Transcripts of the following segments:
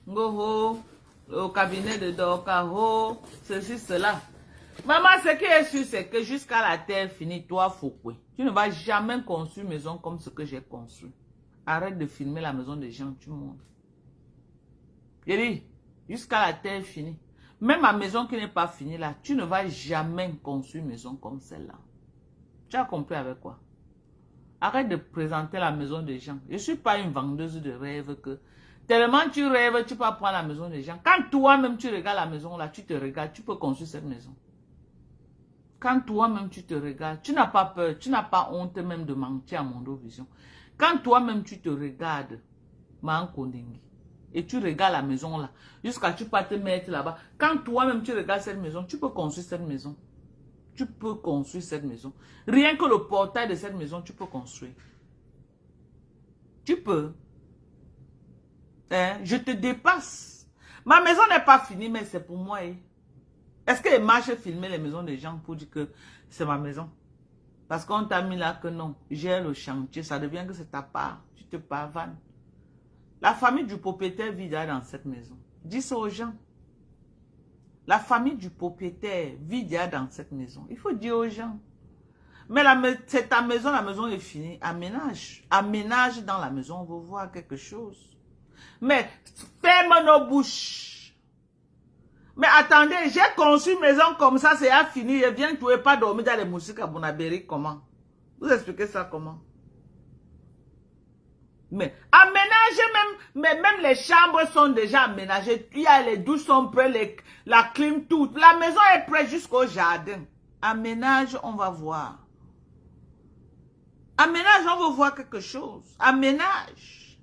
Ngoho, au cabinet de Dorcaro, ceci, cela. Maman, ce qui est sûr, c'est que jusqu'à la terre finie, toi, Foucault, tu ne vas jamais construire une maison comme ce que j'ai construit. Arrête de filmer la maison des gens, tu montres. J'ai dit, jusqu'à la terre finie. Même ma maison qui n'est pas finie là, tu ne vas jamais construire une maison comme celle-là. Tu as compris avec quoi? Arrête de présenter la maison des gens. Je ne suis pas une vendeuse de rêves que... Tellement tu rêves, tu peux prendre la maison des gens. Quand toi-même tu regardes la maison là, tu te regardes, tu peux construire cette maison. Quand toi-même tu te regardes, tu n'as pas peur, tu n'as pas honte même de mentir à Mondo Vision. Quand toi-même tu te regardes, et tu regardes la maison là, jusqu'à tu peux te mettre là-bas. Quand toi-même tu regardes cette maison, tu peux construire cette maison. Tu peux construire cette maison. Rien que le portail de cette maison, tu peux construire. Tu peux. Hein? Je te dépasse. Ma maison n'est pas finie, mais c'est pour moi. Hein? Est-ce que les marches filmer les maisons des gens pour dire que c'est ma maison? Parce qu'on t'a mis là que non, j'ai le chantier, ça devient que c'est ta part. Tu te pavanes. La famille du propriétaire vit là dans cette maison. Dis ça aux gens. La famille du propriétaire vit là dans cette maison. Il faut dire aux gens. Mais c'est ta maison, la maison est finie. Aménage. Aménage dans la maison, on veut voir quelque chose. Mais ferme nos bouches. Mais attendez, j'ai conçu une maison comme ça, c'est à fini. Je viens, tu ne pas dormir dans les moustiques à Bonabéry, comment? Vous expliquez ça comment? Mais aménagez même les chambres sont déjà aménagées. Il y a les douches sont prêtes, la clim, tout. La maison est prête jusqu'au jardin. Aménage, on va voir. Aménage, on veut voir quelque chose. Aménage.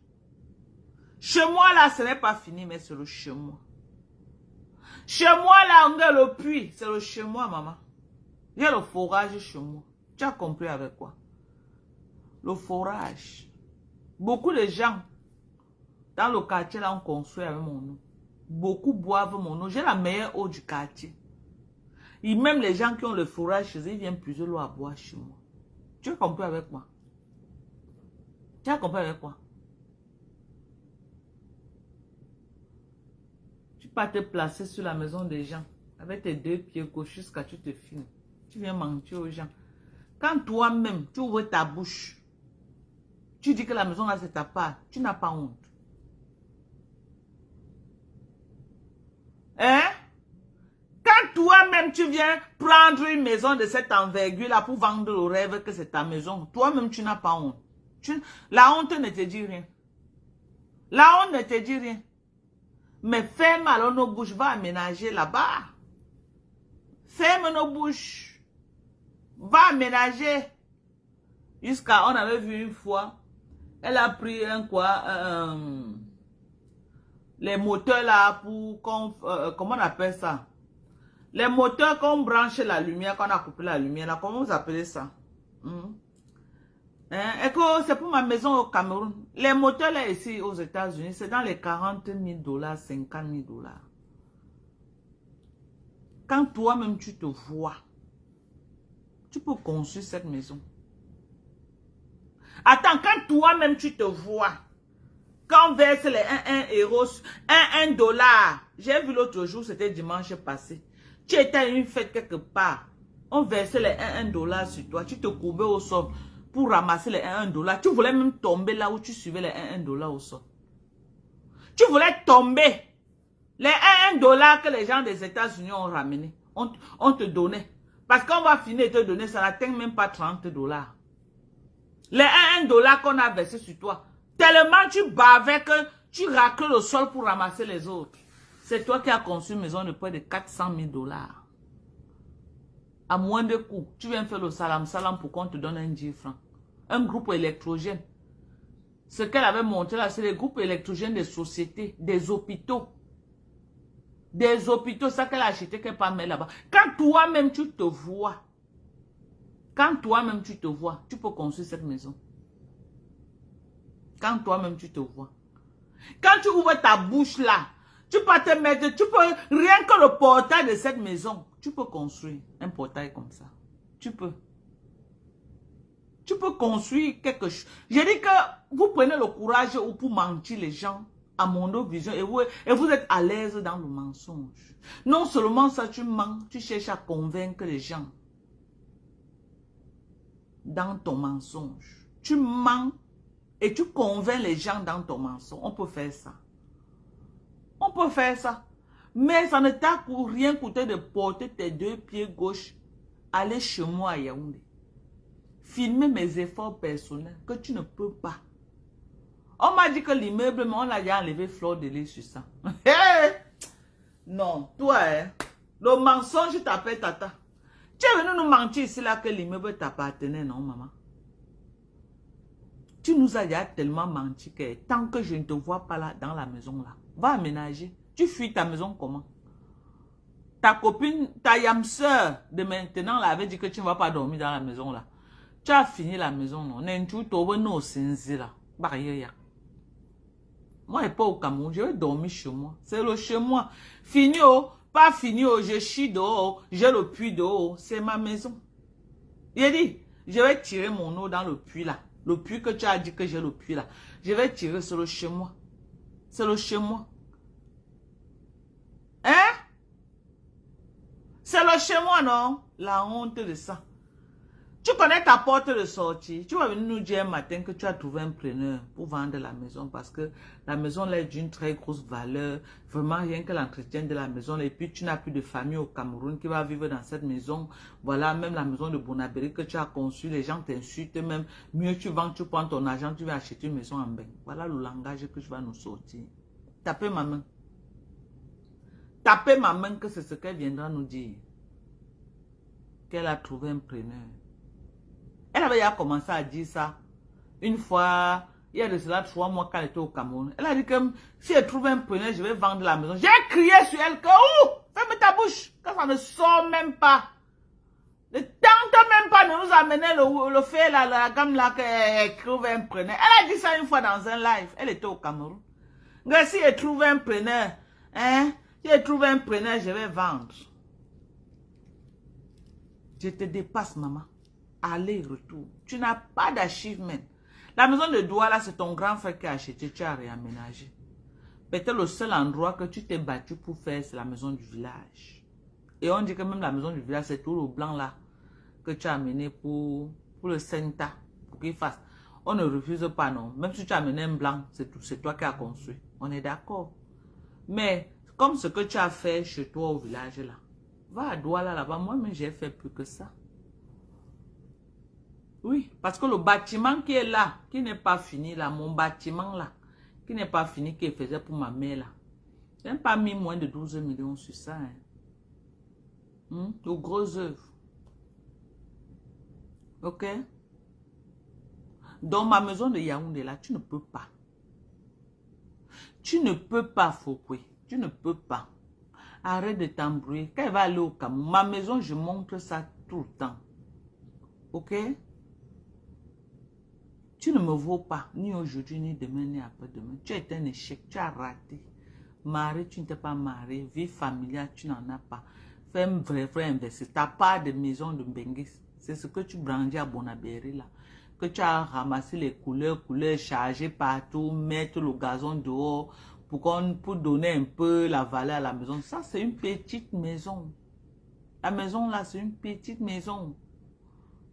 Chez moi, là, ce n'est pas fini, mais c'est le chez moi. Chez moi, là, on a le puits. C'est le chez moi, maman. Il y a le forage chez moi. Tu as compris avec quoi? Le forage. Beaucoup de gens dans le quartier, là, on construit avec mon nom. Beaucoup boivent mon nom. J'ai la meilleure eau du quartier. Et même les gens qui ont le forage chez eux, ils viennent puiser l'eau à boire chez moi. Tu as compris avec moi? Tu as compris avec quoi? Tu peux te placer sur la maison des gens avec tes deux pieds gauche jusqu'à tu te filmes. Tu viens mentir aux gens. Quand toi-même, tu ouvres ta bouche, tu dis que la maison là c'est ta part, tu n'as pas honte. Hein? Quand toi-même tu viens prendre une maison de cette envergure là pour vendre le rêve que c'est ta maison, toi-même tu n'as pas honte. La honte ne te dit rien. La honte ne te dit rien. Mais ferme alors nos bouches, va aménager là-bas. Ferme nos bouches. Va aménager. Jusqu'à, on avait vu une fois, elle a pris les moteurs là pour, comment on appelle ça? Les moteurs qu'on branche la lumière, qu'on a coupé la lumière là, comment vous appelez ça? Et que c'est pour ma maison au Cameroun. Les moteurs là ici aux États-Unis, c'est dans les 40 000 $, 50 000 $. Quand toi-même tu te vois, tu peux construire cette maison. Attends, quand toi-même tu te vois, quand on verse les 1 $, j'ai vu l'autre jour, c'était dimanche passé, tu étais à une fête quelque part, on versait les 1 $ sur toi, tu te courbais au sol pour ramasser les 1 $, tu voulais même tomber là où tu suivais les 1 $ au sol. Tu voulais tomber. Les 1 $ que les gens des États-Unis ont ramené, on te donnait. Parce qu'on va finir de te donner, ça n'atteint même pas 30 $. Les 1 $ qu'on a versé sur toi, tellement tu bavais que tu racles le sol pour ramasser les autres. C'est toi qui as conçu une maison de près de 400 000 $. À moins de coûts, tu viens faire le salam pour qu'on te donne un 10 francs. Un groupe électrogène. Ce qu'elle avait montré là, c'est les groupes électrogènes des sociétés, des hôpitaux. Des hôpitaux, ça qu'elle a acheté, qu'elle pas mettre là-bas. Quand toi-même tu te vois, tu peux construire cette maison. Quand toi-même tu te vois. Quand tu ouvres ta bouche là, tu peux te mettre, rien que le portail de cette maison, tu peux construire un portail comme ça. Tu peux. Tu peux construire quelque chose. Je dis que vous prenez le courage ou pour mentir les gens à Mondovision et vous êtes à l'aise dans le mensonge. Non seulement ça, tu mens, tu cherches à convaincre les gens dans ton mensonge. Tu mens et tu convaincs les gens dans ton mensonge. On peut faire ça. On peut faire ça. Mais ça ne t'a rien coûté de porter tes 2 pieds gauche, aller chez moi à Yaoundé. Filmer mes efforts personnels que tu ne peux pas. On m'a dit que l'immeuble, mais on l'a déjà enlevé fleur de lait sur ça. Non, toi, hein, le mensonge t'appelle tata. Tu es venu nous mentir ici là que l'immeuble t'appartenait, non, maman? Tu nous as déjà tellement menti que tant que je ne te vois pas là, dans la maison là, va aménager. Tu fuis ta maison comment? Ta copine, ta yam-sœur de maintenant là, avait dit que tu ne vas pas dormir dans la maison là. Tu as fini la maison, non? Moi, je n'ai pas au Cameroun, je vais dormir chez moi. C'est le chez moi. Fini, oh, pas fini, oh, je chie dehors, j'ai le puits dehors, c'est ma maison. Il dit, je vais tirer mon eau dans le puits là. Le puits que tu as dit que j'ai le puits là. Je vais tirer, c'est le chez moi. C'est le chez moi. Hein? C'est le chez moi, non? La honte de ça. Tu connais ta porte de sortie. Tu vas venir nous dire un matin que tu as trouvé un preneur pour vendre la maison parce que la maison là est d'une très grosse valeur. Vraiment rien que l'entretien de la maison. Et puis tu n'as plus de famille au Cameroun qui va vivre dans cette maison. Voilà, même la maison de Bonabéry que tu as conçue. Les gens t'insultent même. Mieux tu vends, tu prends ton argent, tu vas acheter une maison en bain. Voilà le langage que tu vas nous sortir. Tapez ma main. Tapez ma main que c'est ce qu'elle viendra nous dire. Qu'elle a trouvé un preneur. Elle avait déjà commencé à dire ça une fois, il y a de cela 3 mois quand elle était au Cameroun. Elle a dit que si elle trouve un preneur, je vais vendre la maison. J'ai crié sur elle que, ouh, ferme ta bouche, que ça ne sort même pas. Ne tente même pas de nous amener le fait, la gamme là, qu'elle trouve un preneur. Elle a dit ça une fois dans un live, elle était au Cameroun. Mais si elle trouve un preneur, hein, si elle trouve un preneur, je vais vendre. Je te dépasse, maman. Aller-retour. Tu n'as pas d'achievement. La maison de Douala, c'est ton grand frère qui a acheté, tu as réaménagé. Peut-être le seul endroit que tu t'es battu pour faire, c'est la maison du village. Et on dit que même la maison du village, c'est tout le blanc là que tu as amené pour le Senta, pour qu'il fasse. On ne refuse pas, non. Même si tu as amené un blanc, c'est toi qui as construit. On est d'accord. Mais comme ce que tu as fait chez toi au village là, va à Douala là-bas. Moi-même, j'ai fait plus que ça. Oui, parce que le bâtiment qui est là, qui n'est pas fini là, mon bâtiment là, qui n'est pas fini, qui faisait pour ma mère là, je n'ai pas mis moins de 12 millions sur ça. Hein. De grosses œuvres. Ok? Dans ma maison de Yaoundé là, tu ne peux pas. Tu ne peux pas, Fokwe. Tu ne peux pas. Arrête de t'embrouiller. Quand elle va aller au Cameroun, ma maison, je montre ça tout le temps. Ok? Tu ne me vaux pas, ni aujourd'hui, ni demain, ni après-demain. Tu es un échec, tu as raté. Marié, tu ne t'es pas marié. Vie familiale, tu n'en as pas. Fais un vrai investissement. Tu n'as pas de maison de Benguis. C'est ce que tu brandis à Bonabéry là. Que tu as ramassé les couleurs, chargées partout, mettre le gazon dehors pour donner un peu la valeur à la maison. Ça, c'est une petite maison. La maison là, c'est une petite maison.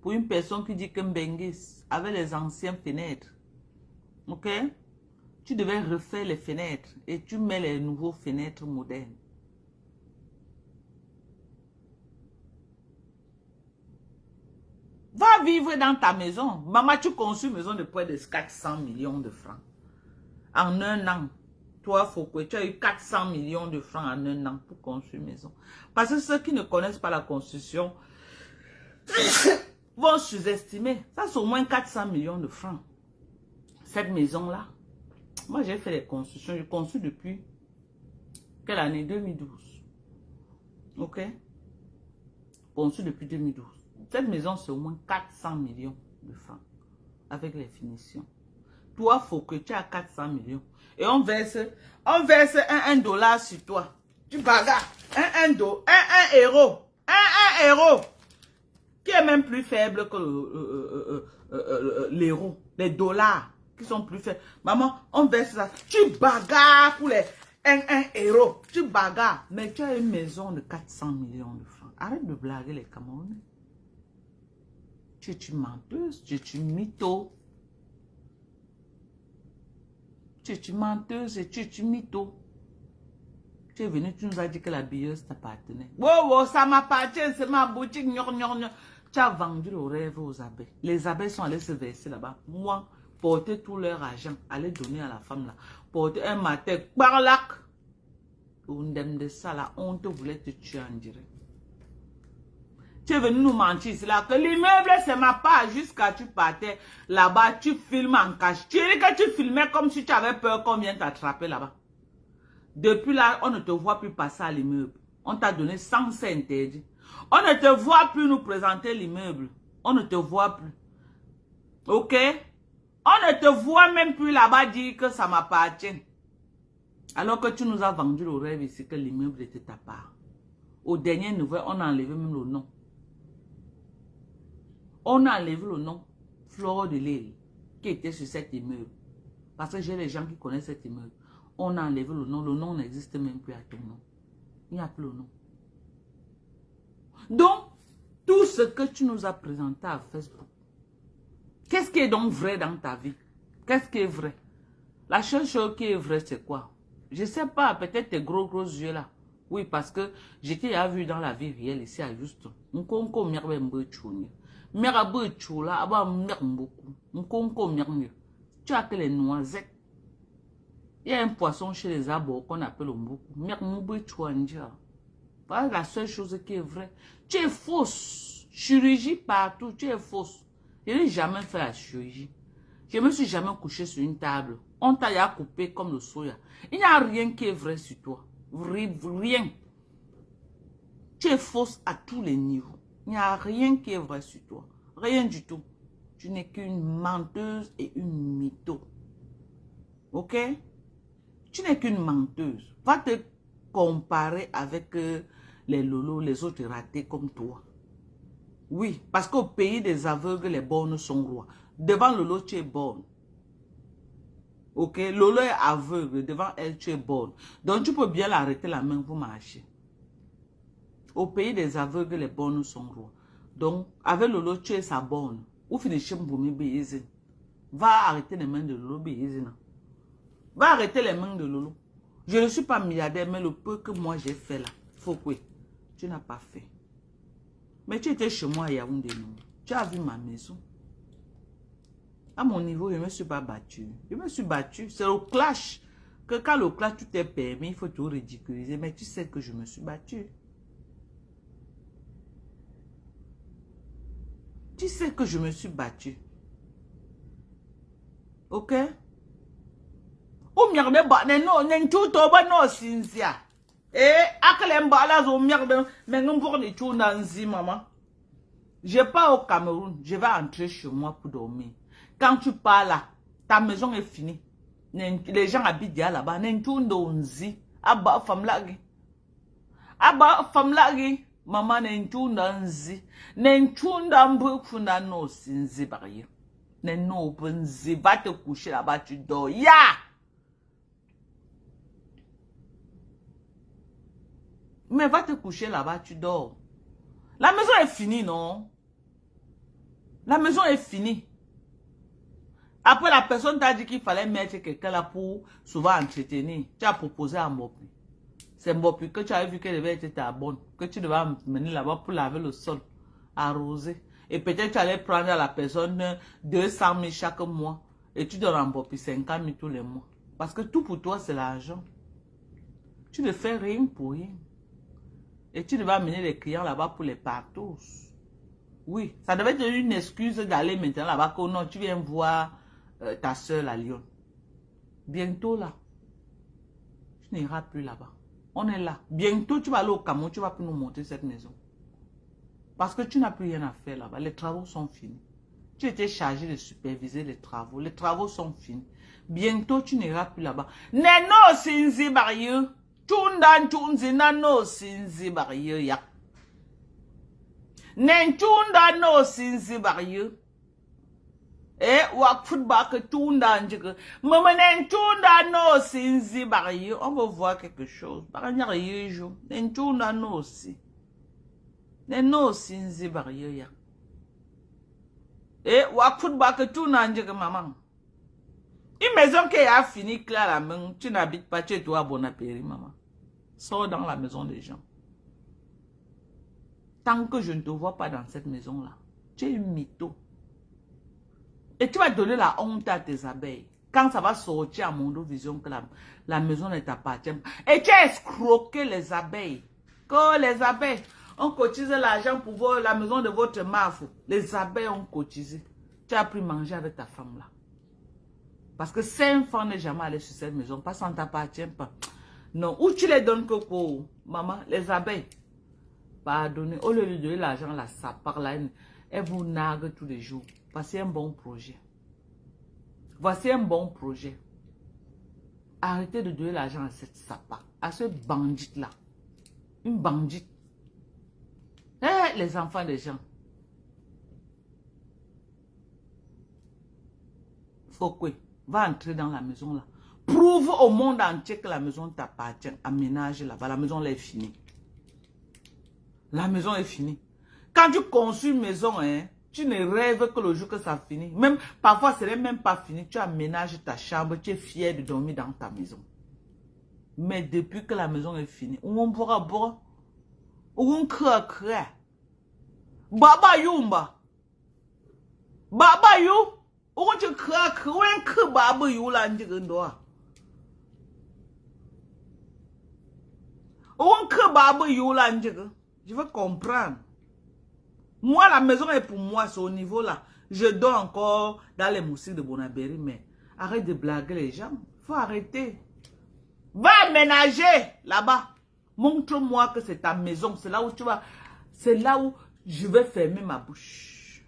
Pour une personne qui dit que Benguis, avec les anciennes fenêtres, ok? Tu devais refaire les fenêtres et tu mets les nouveaux fenêtres modernes. Va vivre dans ta maison. Maman, tu construis une maison de près de 400 millions de francs. En un an. Toi, Fokwe, tu as eu 400 millions de francs en un an pour construire une maison. Parce que ceux qui ne connaissent pas la construction vont sous-estimer. Ça, c'est au moins 400 millions de francs. Cette maison-là. Moi, j'ai fait les constructions. Je construis depuis quelle année? 2012. Ok? Construit depuis 2012. Cette maison, c'est au moins 400 millions de francs. Avec les finitions. Toi, faut que tu as 400 millions. Et on verse un dollar sur toi. Tu bagarres. Un euro. Un euro. Qui est même plus faible que l'euro. Les dollars. qui sont plus faibles. Maman, on verse ça. Tu bagarres pour les 1 euro. Tu bagarres. Mais tu as une maison de 400 millions de francs. Arrête de blaguer les Camerounais. Tu es une menteuse, tu es une mytho. Tu es une menteuse et tu es une mytho. Tu es venu, tu nous as dit que la billeuse t'appartenait. Wow, ça m'appartient, c'est ma boutique. Tu as vendu le rêve aux abeilles. Les abeilles sont allées se verser là-bas. Moi, porter tout leur argent, aller donner à la femme là. Porter un matin, barlac. De ça, la honte voulait te tuer en direct. Tu es venu nous mentir, c'est là que l'immeuble, c'est ma part. Jusqu'à tu partais là-bas, tu filmes en cache. Tu dis que tu filmais comme si tu avais peur qu'on vienne t'attraper là-bas. Depuis là, on ne te voit plus passer à l'immeuble. On t'a donné 100 interdit. On ne te voit plus nous présenter l'immeuble. On ne te voit plus. Ok? On ne te voit même plus là-bas dire que ça m'appartient. Alors que tu nous as vendu le rêve ici que l'immeuble était ta part. Aux dernières nouvelles, on a enlevé même le nom. On a enlevé le nom Flore de Lille qui était sur cet immeuble. Parce que j'ai les gens qui connaissent cet immeuble. On a enlevé le nom. Le nom n'existe même plus à ton nom. Il n'y a plus le nom. Donc, tout ce que tu nous as présenté à Facebook, qu'est-ce qui est donc vrai dans ta vie? Qu'est-ce qui est vrai? La seule chose qui est vraie, c'est quoi? Je ne sais pas, peut-être tes gros yeux là. Oui, parce que j'étais à vu dans la vie réelle ici à Houston. Tu as que les noisettes. Il y a un poisson chez les arbres qu'on appelle omboku. Voilà la seule chose qui est vraie. Tu es fausse. Chirurgie partout, tu es fausse. Je n'ai jamais fait la chirurgie. Je ne me suis jamais couché sur une table. On t'a coupé comme le soya. Il n'y a rien qui est vrai sur toi. Rien. Tu es fausse à tous les niveaux. Il n'y a rien qui est vrai sur toi. Rien du tout. Tu n'es qu'une menteuse et une mytho. Ok? Tu n'es qu'une menteuse. Va te comparer avec les lolos, les autres ratés comme toi. Oui, parce qu'au pays des aveugles, les bornes sont rois. Devant Lolo, tu es borne. Ok? Lolo est aveugle. Devant elle, tu es borne. Donc, tu peux bien l'arrêter la main pour marcher. Au pays des aveugles, les bornes sont rois. Donc, avec Lolo, tu es sa borne. Ou finissez pour me baiser. Va arrêter les mains de Lolo. Va arrêter les mains de Lolo. Je ne suis pas milliardaire, mais le peu que moi j'ai fait là, faut que tu n'as pas fait. Mais tu étais chez moi à Yaoundé. Tu as vu ma maison. À mon niveau, je ne me suis pas battu. Je me suis battu. C'est au clash. Que quand le clash, tout est permis, il faut tout ridiculiser. Mais tu sais que je me suis battu. Tu sais que je me suis battu. Ok? O merde ba ne no ne ntuto ba no sinzia. Akele mbala zo merde mais non pour ni tuna nzi maman. Je pars au Cameroun, je vais entrer chez moi pour dormir. Quand tu pars là, ta maison est finie. Les gens habitent déjà là-bas. Ne ntundo nzi. Aba fam lagi. Aba fam lagi. Maman ne ntunda nzi. Ne ntunda mbukuna no sinzi bariye. Ne no nzi. Va te coucher là-bas, tu dors. Ya! Mais va te coucher là-bas, tu dors. La maison est finie, non? La maison est finie. Après, la personne t'a dit qu'il fallait mettre quelqu'un là pour souvent entretenir. Tu as proposé à Mbopi. C'est Mbopi que tu as vu qu'elle devait être ta bonne. Que tu devais mener là-bas pour laver le sol, arroser. Et peut-être tu allais prendre à la personne 200 000 chaque mois. Et tu donnes à Mbopi 50 000 tous les mois. Parce que tout pour toi, c'est l'argent. Tu ne fais rien pour rien. Et tu devais amener les clients là-bas pour les partos. Oui, ça devait être une excuse d'aller maintenant là-bas. Que non, tu viens voir ta soeur à Lyon. Bientôt là, tu n'iras plus là-bas. On est là. Bientôt, tu vas aller au Cameroun, tu vas plus nous monter cette maison. Parce que tu n'as plus rien à faire là-bas. Les travaux sont finis. Tu étais chargé de superviser les travaux. Les travaux sont finis. Bientôt, tu n'iras plus là-bas. Neno sinzi barieux. Chundan chunzi nano sinzi barieux ya. Nen chunda no sinzi barieux. Wak football que tunda njike. Maman tunda no sinzi bari. On veut voir quelque chose. Bari nyari yo. Tunda no si. No sinzi bari ya. Wak football que tunda njike maman. Une maison qui a fini clair la main. Tu n'habites pas, tu es toi bon appétit maman. Sors dans la maison des gens. Tant que je ne te vois pas dans cette maison-là, tu es une mytho. Et tu vas donner la honte à tes abeilles. Quand ça va sortir à Mondo Vision que la maison ne t'appartient pas. Et tu as escroqué les abeilles. Que les abeilles ont cotisé l'argent pour voir la maison de votre maf. Les abeilles ont cotisé. Tu as pris manger avec ta femme là. Parce que 5 francs n'est jamais allé sur cette maison. Parce que ça ne t'appartient pas. Non. Où tu les donnes que pour maman, les abeilles. Pardonnez. Au lieu de donner l'argent là, ça part là. Elle vous nargue tous les jours. Voici un bon projet. Voici un bon projet. Arrêtez de donner l'argent à cette sapa, à ce bandit-là. Une bandite. Les enfants des gens. Fokwe, va entrer dans la maison là. Prouve au monde entier que la maison t'appartient. Aménage là-bas. La maison là est finie. La maison est finie. Quand tu construis une maison, tu ne rêves que le jour que ça finit. Même, parfois, ce n'est même pas fini. Tu aménages ta chambre, tu es fier de dormir dans ta maison. Mais depuis que la maison est finie, on pourra boire. On crée. Baba Yumba. Baba You. On tu crée. On crée Baba You là. On crée Baba You là. Je veux comprendre. Moi, la maison est pour moi, c'est au niveau là. Je dors encore dans les moustiques de Bonabéry, mais arrête de blaguer les gens. Faut arrêter. Va aménager là-bas. Montre-moi que c'est ta maison. C'est là où tu vas. C'est là où je vais fermer ma bouche.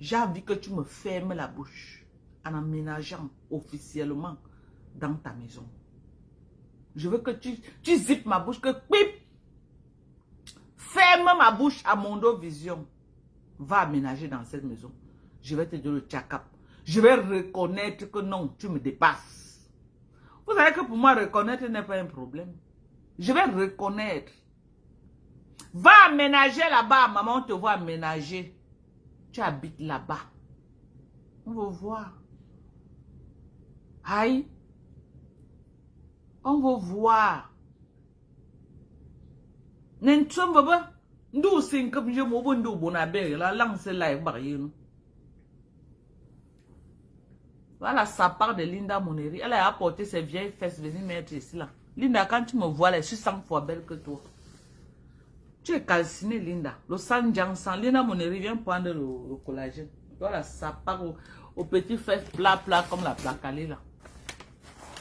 J'ai envie que tu me fermes la bouche en aménageant officiellement dans ta maison. Je veux que tu zippes ma bouche, que pip. Ferme ma bouche à Mondo Vision. Va aménager dans cette maison. Je vais te dire le tchakap. Je vais reconnaître que non, tu me dépasses. Vous savez que pour moi, reconnaître n'est pas un problème. Je vais reconnaître. Va aménager là-bas. Maman, on te voit aménager. Tu habites là-bas. On va voir. Aïe. On va voir. N'entum baba. Ndou sin comme je m'ouvre ndou bonabé. La langue c'est là barrière. Voilà, ça part de Linda Moneri. Elle a apporté ses vieilles fesses venir mettre ici là. Linda, quand tu me vois là, je suis 100 fois belle que toi. Tu es calcinée, Linda. Le sang jansan. Linda Moneri vient prendre le collagène. Voilà, ça part au petit fesses plat comme la placalée là.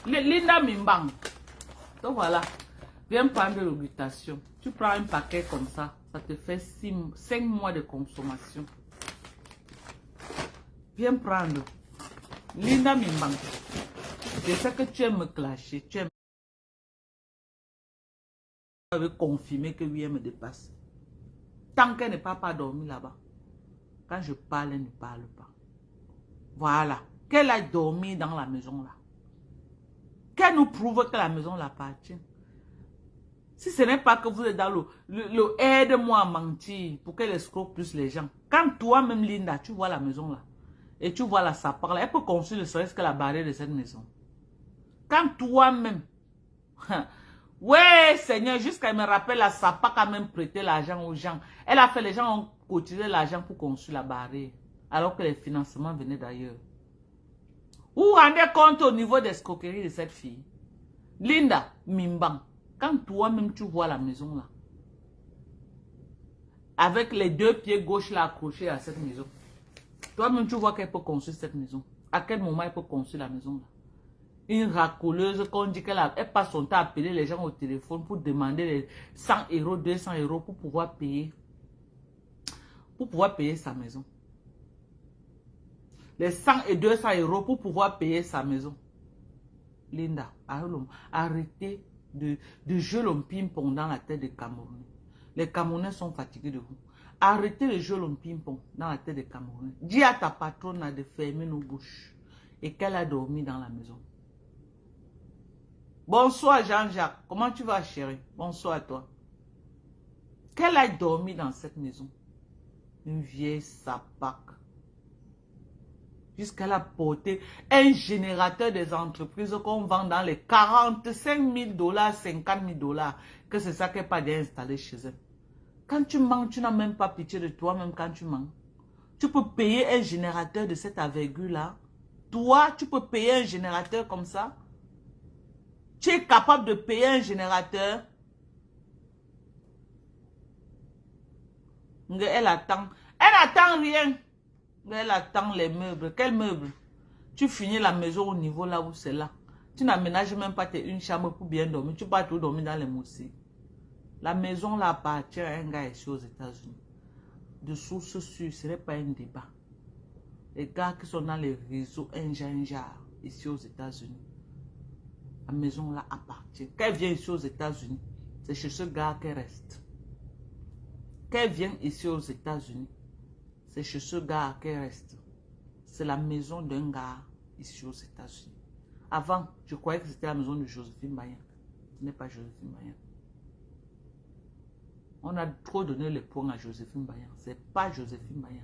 Linda Mimbang. Donc voilà. Viens prendre l'obligation. Tu prends un paquet comme ça. Ça te fait 5 mois de consommation. Viens prendre. Linda Mimbang. Je sais que tu aimes me clasher. Tu aimes me confirmer que oui, elle me dépasse. Tant qu'elle n'est pas dormi là-bas. Quand je parle, elle ne parle pas. Voilà. Qu'elle a dormi dans la maison là. Qu'elle nous prouve que la maison l'appartient. Si ce n'est pas que vous êtes dans le aide-moi à mentir pour qu'elle escroque plus les gens. Quand toi-même, Linda, tu vois la maison là, et tu vois la sapeur là, elle peut construire ne serait-ce que la barrière de cette maison. Quand toi-même, ouais Seigneur, jusqu'à me rappelle la sapeur a même prêté l'argent aux gens. Elle a fait, les gens ont cotisé l'argent pour construire la barrière, alors que les financements venaient d'ailleurs. Vous vous rendez compte au niveau des escroqueries de cette fille? Linda Mimbang. Quand toi-même tu vois la maison là, avec les 2 pieds gauche là accrochés à cette maison, toi-même tu vois qu'elle peut construire cette maison. À quel moment elle peut construire la maison là? Une racoleuse qu'on dit qu'elle passe son temps à appeler les gens au téléphone pour demander les 100 euros, 200 euros pour pouvoir payer sa maison. Les 100 et 200 euros pour pouvoir payer sa maison. Linda, arrêtez de jouer le ping-pong dans la tête des Camerounais. Les Camerounais sont fatigués de vous. Arrêtez de jouer le ping-pong dans la tête des Camerounais. Dis à ta patronne de fermer nos bouches et qu'elle a dormi dans la maison. Bonsoir Jean-Jacques. Comment tu vas, chérie? Bonsoir à toi. Qu'elle a dormi dans cette maison. Une vieille sapac. Jusqu'elle a porté un générateur des entreprises qu'on vend dans les 45 000 $, 50 000 $. Que c'est ça qu'elle pas installé chez elle. Quand tu manges, tu n'as même pas pitié de toi-même quand tu manges. Tu peux payer un générateur de cette envergure-là. Toi, tu peux payer un générateur comme ça. Tu es capable de payer un générateur. Elle attend. Elle n'attend rien. Elle attend les meubles. Quels meubles? Tu finis la maison au niveau là où c'est là. Tu n'aménages même pas une chambre pour bien dormir. Tu vas tout dormir dans les moussis. La maison là appartient à un gars ici aux États-Unis. De source sûre, ce n'est pas un débat. Les gars qui sont dans les réseaux ici aux États-Unis. La maison là appartient. Quand elle vient ici aux États-Unis, c'est chez ce gars qu'elle reste. Quand elle vient ici aux États-Unis, c'est chez ce gars qu'elle reste. C'est la maison d'un gars ici aux États-Unis. Avant, je croyais que c'était la maison de Joséphine Bayen. Ce n'est pas Joséphine Bayen. On a trop donné les points à Joséphine Bayen. Ce n'est pas Joséphine Bayen.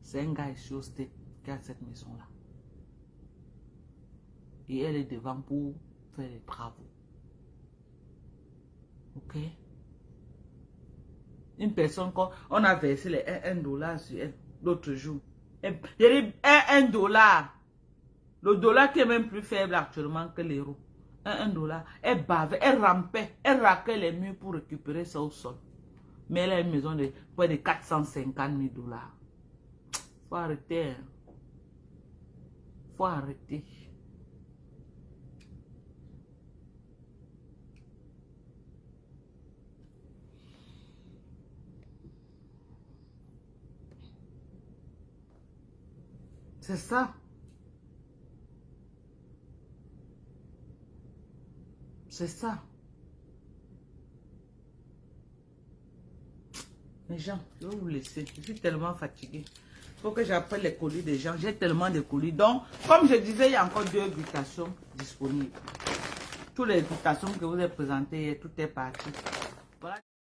C'est un gars ici au State qui a cette maison-là. Et elle est devant pour faire les travaux. Ok? Une personne, on a versé les 1 $ sur elle l'autre jour. J'ai dit 1 $. Le dollar qui est même plus faible actuellement que l'euro. 1 $. Elle bavait, elle rampait, elle raquait les murs pour récupérer ça au sol. Mais elle a une maison de près de 450 000 $. Faut arrêter. Faut arrêter. C'est ça. C'est ça. Les gens, je vais vous laisser. Je suis tellement fatiguée. Il faut que j'appelle les colis des gens. J'ai tellement de colis. Donc, comme je disais, il y a encore 2 invitations disponibles. Toutes les invitations que vous avez présentées, tout est parti. Voilà.